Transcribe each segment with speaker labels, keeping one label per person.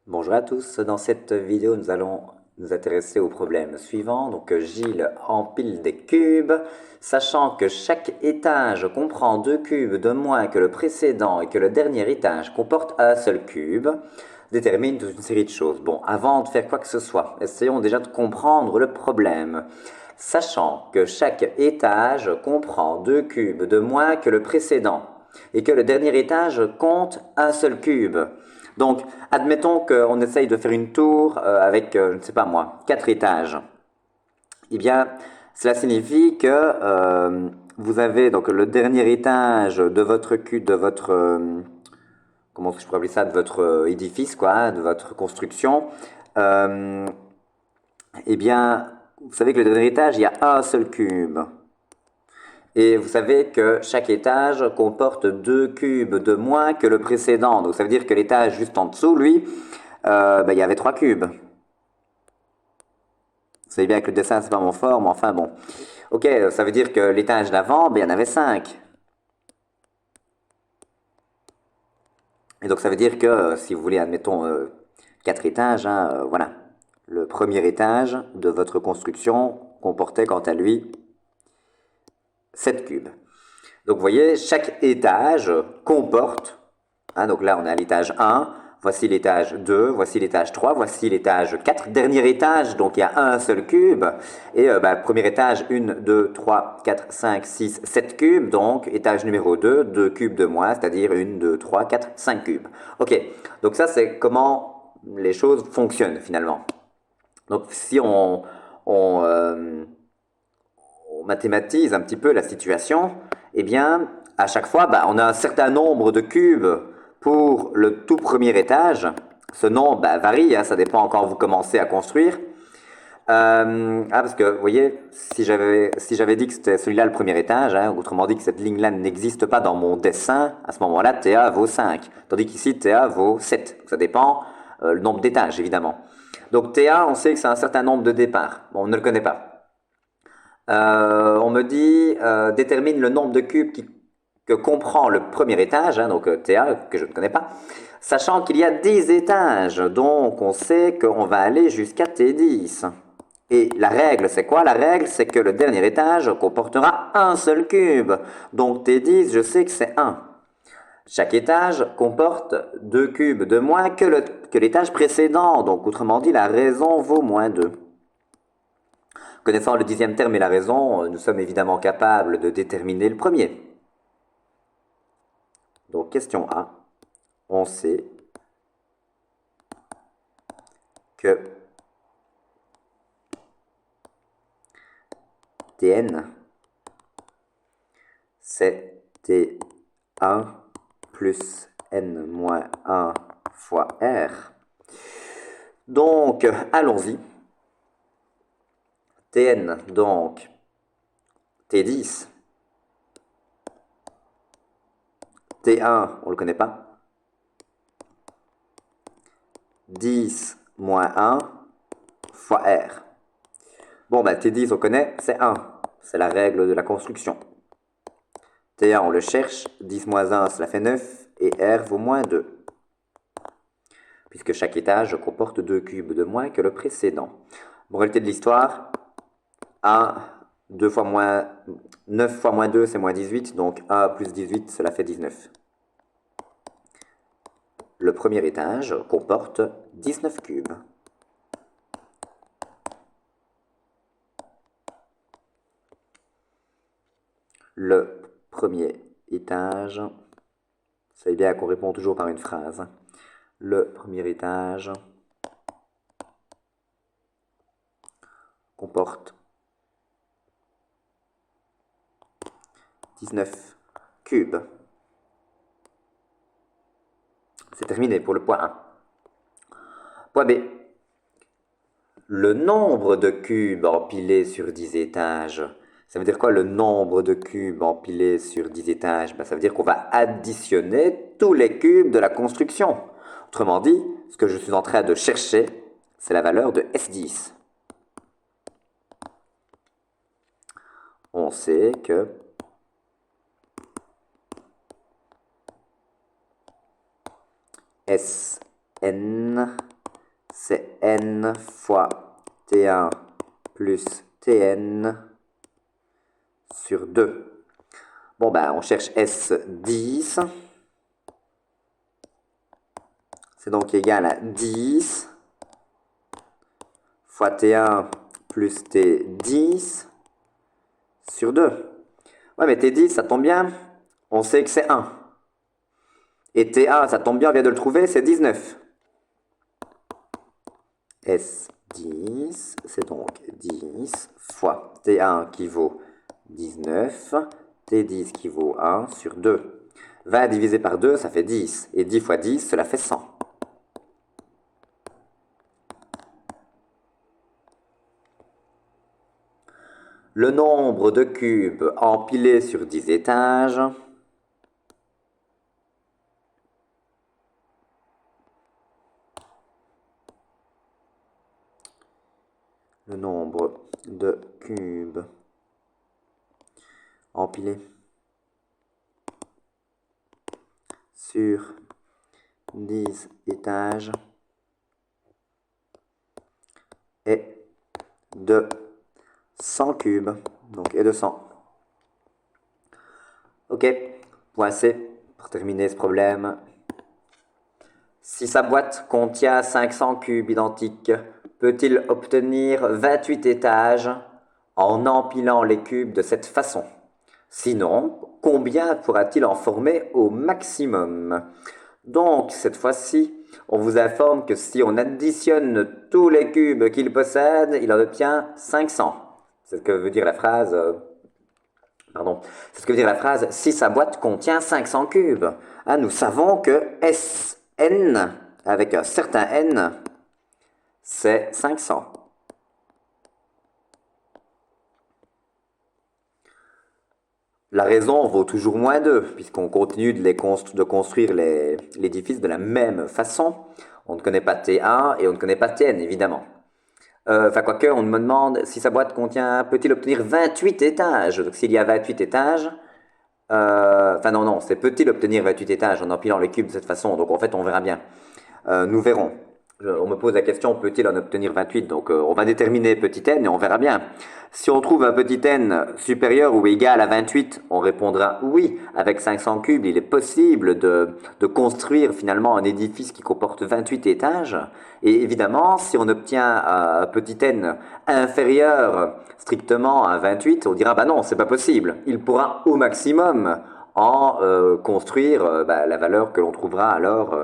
Speaker 1: Bonjour à tous, dans cette vidéo nous allons nous intéresser au problème suivant. Donc Gilles empile des cubes, sachant que chaque étage comprend deux cubes de moins que le précédent et que le dernier étage comporte un seul cube, détermine toute une série de choses. Bon, avant de faire quoi que ce soit, essayons déjà de comprendre le problème. Sachant que chaque étage comprend deux cubes de moins que le précédent et que le dernier étage compte un seul cube. Donc, admettons qu'on essaye de faire une tour avec, je ne sais pas moi, 4 étages. Eh bien, cela signifie que vous avez donc le dernier étage de votre comment je pourrais appeler ça, de votre édifice, quoi, de votre construction. Euh, eh bien, vous savez que le dernier étage, il y a un seul cube. Et vous savez que chaque étage comporte deux cubes de moins que le précédent. Donc ça veut dire que l'étage juste en dessous, lui, il y avait trois cubes. Vous savez bien que le dessin, c'est pas mon fort, mais enfin bon. Ok, ça veut dire que l'étage d'avant, il y en avait cinq. Et donc ça veut dire que si vous voulez, admettons, quatre étages, hein, voilà. Le premier étage de votre construction comportait quant à lui 7 cubes. Donc vous voyez, chaque étage comporte, hein, donc là on est à l'étage 1, voici l'étage 2, voici l'étage 3, voici l'étage 4, dernier étage, donc il y a un seul cube, et premier étage, 1, 2, 3, 4, 5, 6, 7 cubes, donc étage numéro 2, 2 cubes de moins, c'est-à-dire 1, 2, 3, 4, 5 cubes. Ok, donc ça c'est comment les choses fonctionnent finalement. Donc si on on mathématise un petit peu la situation, eh bien, à chaque fois, on a un certain nombre de cubes pour le tout premier étage. Ce nombre varie, hein, ça dépend quand vous commencez à construire. Parce que, vous voyez, si j'avais dit que c'était celui-là le premier étage, hein, autrement dit que cette ligne-là n'existe pas dans mon dessin, à ce moment-là, TA vaut 5. Tandis qu'ici, TA vaut 7. Ça dépend le nombre d'étages, évidemment. Donc TA, on sait que c'est un certain nombre de départs. Bon, on ne le connaît pas. On me dit détermine le nombre de cubes que comprend le premier étage, hein, donc TA, que je ne connais pas, sachant qu'il y a 10 étages, donc on sait qu'on va aller jusqu'à T10. Et la règle, c'est quoi? La règle, c'est que le dernier étage comportera un seul cube. Donc T10, je sais que c'est 1. Chaque étage comporte deux cubes de moins que l'étage précédent. Donc autrement dit, la raison vaut moins 2. Connaissant le dixième terme et la raison, nous sommes évidemment capables de déterminer le premier. Donc question A, on sait que Tn, c'est T1 plus n moins 1 fois R. Donc, allons-y. Tn, donc, T10. T1, on ne le connaît pas. 10 moins 1 fois R. Bon, T10, on connaît, c'est 1. C'est la règle de la construction. T1, on le cherche. 10 moins 1, cela fait 9. Et R vaut moins 2. Puisque chaque étage comporte deux cubes de moins que le précédent. Moralité de l'histoire, 1, 2 fois moins, 9 fois moins 2, c'est moins 18. Donc 1 plus 18, cela fait 19. Le premier étage comporte 19 cubes. Le premier étage, c'est bien qu'on répond toujours par une phrase. Le premier étage comporte 19 cubes. C'est terminé pour le point 1. Point B. Le nombre de cubes empilés sur 10 étages. Ça veut dire quoi le nombre de cubes empilés sur 10 étages? Ça veut dire qu'on va additionner tous les cubes de la construction. Autrement dit, ce que je suis en train de chercher, c'est la valeur de S10. On sait que Sn c'est n fois T1 plus Tn sur 2. Bon, ben, on cherche S10. C'est donc égal à 10 fois T1 plus T10 sur 2. Ouais, mais T10, ça tombe bien. On sait que c'est 1. Et T1, ça tombe bien, on vient de le trouver, c'est 19. S10, c'est donc 10 fois T1 qui vaut 19, T10 qui vaut 1 sur 2. 20 divisé par 2, ça fait 10. Et 10 fois 10, cela fait 100. Le nombre de cubes empilés sur 10 étages le nombre de cubes empilés sur 10 étages est de 100 cubes, donc est de 100. Ok, point C, pour terminer ce problème. Si sa boîte contient 500 cubes identiques, peut-il obtenir 28 étages en empilant les cubes de cette façon? Sinon, combien pourra-t-il en former au maximum? Donc, cette fois-ci, on vous informe que si on additionne tous les cubes qu'il possède, il en obtient 500. C'est ce que veut dire la phrase... C'est ce que veut dire la phrase « si sa boîte contient 500 cubes ». Ah, nous savons que Sn, avec un certain n, c'est 500. La raison vaut toujours moins 2, puisqu'on continue de construire l'édifice de la même façon. On ne connaît pas T1 et on ne connaît pas Tn, évidemment. Quoique, on me demande si sa boîte contient, peut-il obtenir 28 étages? Donc, s'il y a 28 étages, non, c'est peut-il obtenir 28 étages en empilant les cubes de cette façon? Donc, en fait, on verra bien. Nous verrons. On me pose la question, peut-il en obtenir 28? Donc, on va déterminer petit n et on verra bien. Si on trouve un petit n supérieur ou égal à 28, on répondra oui. Avec 500 cubes, il est possible de construire finalement un édifice qui comporte 28 étages. Et évidemment, si on obtient un petit n inférieur strictement à 28, on dira, bah non, c'est pas possible. Il pourra au maximum en construire la valeur que l'on trouvera alors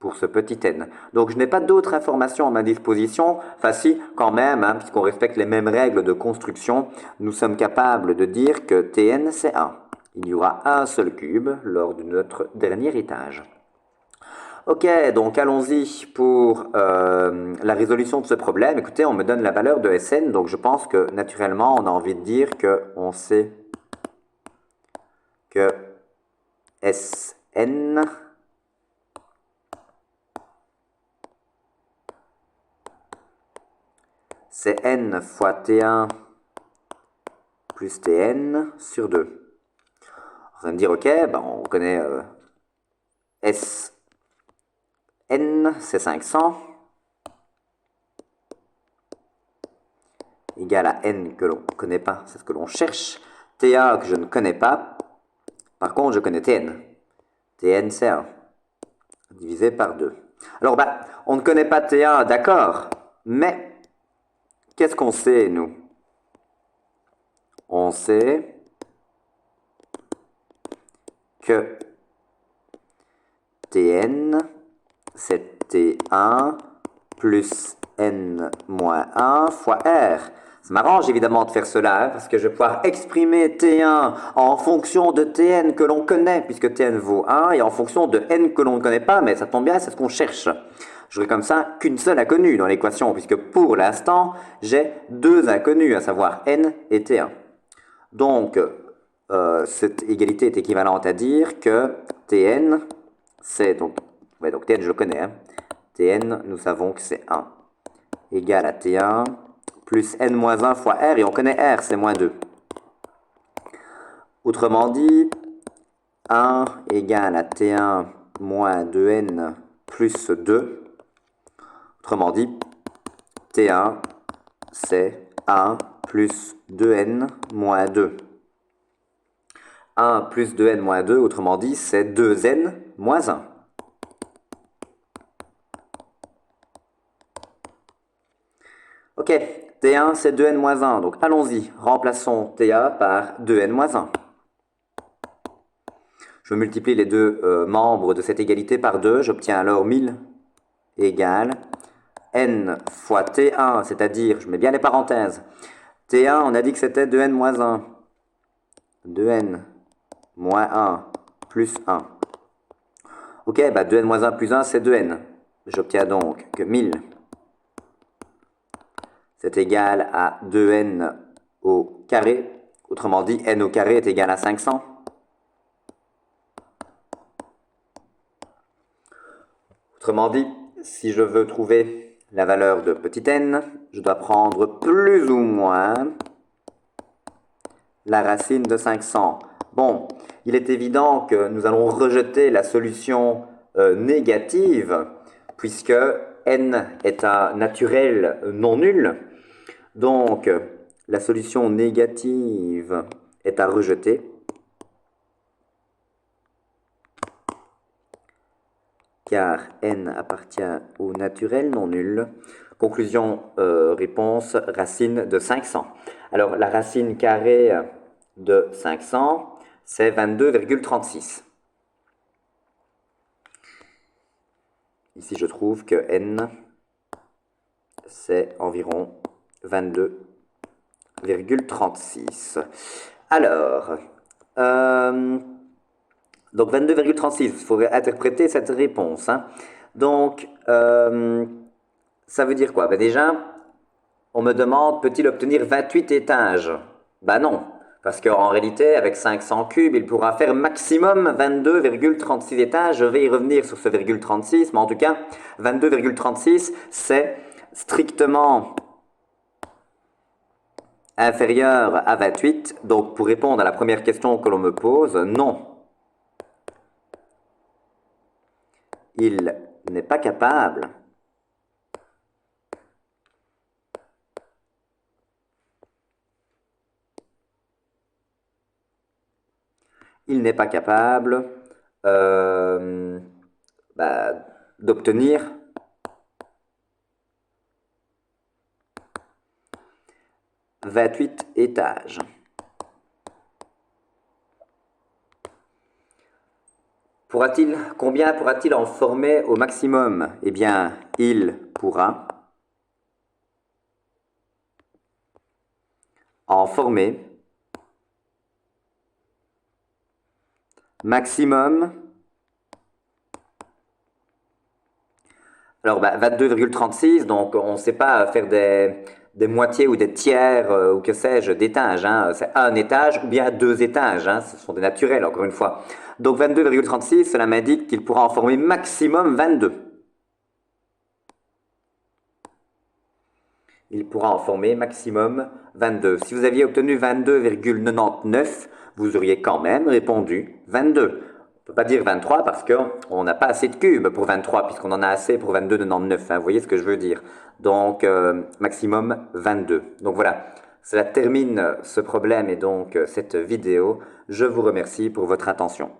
Speaker 1: pour ce petit n. Donc je n'ai pas d'autres informations à ma disposition. Enfin si, quand même, puisqu'on respecte les mêmes règles de construction, nous sommes capables de dire que Tn c'est 1. Il y aura un seul cube lors de notre dernier étage. Ok, donc allons-y pour la résolution de ce problème. Écoutez, on me donne la valeur de Sn, donc je pense que naturellement on a envie de dire qu'on sait que Sn c'est n fois T1 plus Tn sur 2. On va me dire, ok, on connaît Sn, c'est 500, égal à n que l'on ne connaît pas, c'est ce que l'on cherche. T1 que je ne connais pas, par contre, je connais Tn. Tn, c'est 1, divisé par 2. Alors, on ne connaît pas T1, d'accord, mais qu'est-ce qu'on sait, nous? On sait que Tn, c'est T1 plus n moins 1 fois R. Ça m'arrange évidemment de faire cela, parce que je vais pouvoir exprimer T1 en fonction de Tn que l'on connaît, puisque Tn vaut 1, et en fonction de n que l'on ne connaît pas, mais ça tombe bien, c'est ce qu'on cherche. J'aurai comme ça qu'une seule inconnue dans l'équation, puisque pour l'instant, j'ai deux inconnues, à savoir n et T1. Donc, cette égalité est équivalente à dire que Tn, c'est donc Tn, je le connais. Tn, nous savons que c'est 1 égal à T1 plus n-1 fois R, et on connaît R, c'est moins 2. Autrement dit, 1 égale à T1 moins 2n plus 2. Autrement dit, T1, c'est 1 plus 2n moins 2. 1 plus 2n moins 2, autrement dit, c'est 2n moins 1. Ok, T1, c'est 2n moins 1. Donc, allons-y. Remplaçons TA par 2n moins 1. Je multiplie les deux membres de cette égalité par 2. J'obtiens alors 1000 égale n fois T1, c'est-à-dire, je mets bien les parenthèses. T1, on a dit que c'était 2n moins 1. 2n moins 1 plus 1. Ok, bah 2n moins 1 plus 1, c'est 2n. J'obtiens donc que 1000, c'est égal à 2n au carré. Autrement dit, n au carré est égal à 500. Autrement dit, si je veux trouver la valeur de petit n, je dois prendre plus ou moins la racine de 500. Bon, il est évident que nous allons rejeter la solution négative, puisque n est un naturel non nul. Donc, la solution négative est à rejeter. Car n appartient au naturel non nul. Conclusion, réponse, racine de 500. Alors, la racine carrée de 500, c'est 22,36. Ici, je trouve que n, c'est environ 22,36. Alors, donc 22,36, il faudrait interpréter cette réponse. Hein. Donc, ça veut dire quoi? Ben déjà, on me demande, peut-il obtenir 28 étages? Ben non, parce qu'en réalité, avec 500 cubes, il pourra faire maximum 22,36 étages. Je vais y revenir sur ce virgule 36, mais en tout cas, 22,36, c'est strictement inférieur à 28. Donc, pour répondre à la première question que l'on me pose, non. Il n'est pas capable d'obtenir « 28 étages ». Combien pourra-t-il en former au maximum? Eh bien, il pourra en former maximum. Alors, 22,36, donc on ne sait pas faire des moitiés ou des tiers, ou que sais-je, d'étages. Hein. C'est un étage ou bien 2 étages. Hein. Ce sont des naturels, encore une fois. Donc 22,36, cela m'indique qu'il pourra en former maximum 22. Il pourra en former maximum 22. Si vous aviez obtenu 22,99, vous auriez quand même répondu 22. On ne peut pas dire 23 parce qu'on n'a pas assez de cubes pour 23, puisqu'on en a assez pour 22,99. Hein. Vous voyez ce que je veux dire? Donc, maximum 22. Donc voilà, cela termine ce problème et donc cette vidéo. Je vous remercie pour votre attention.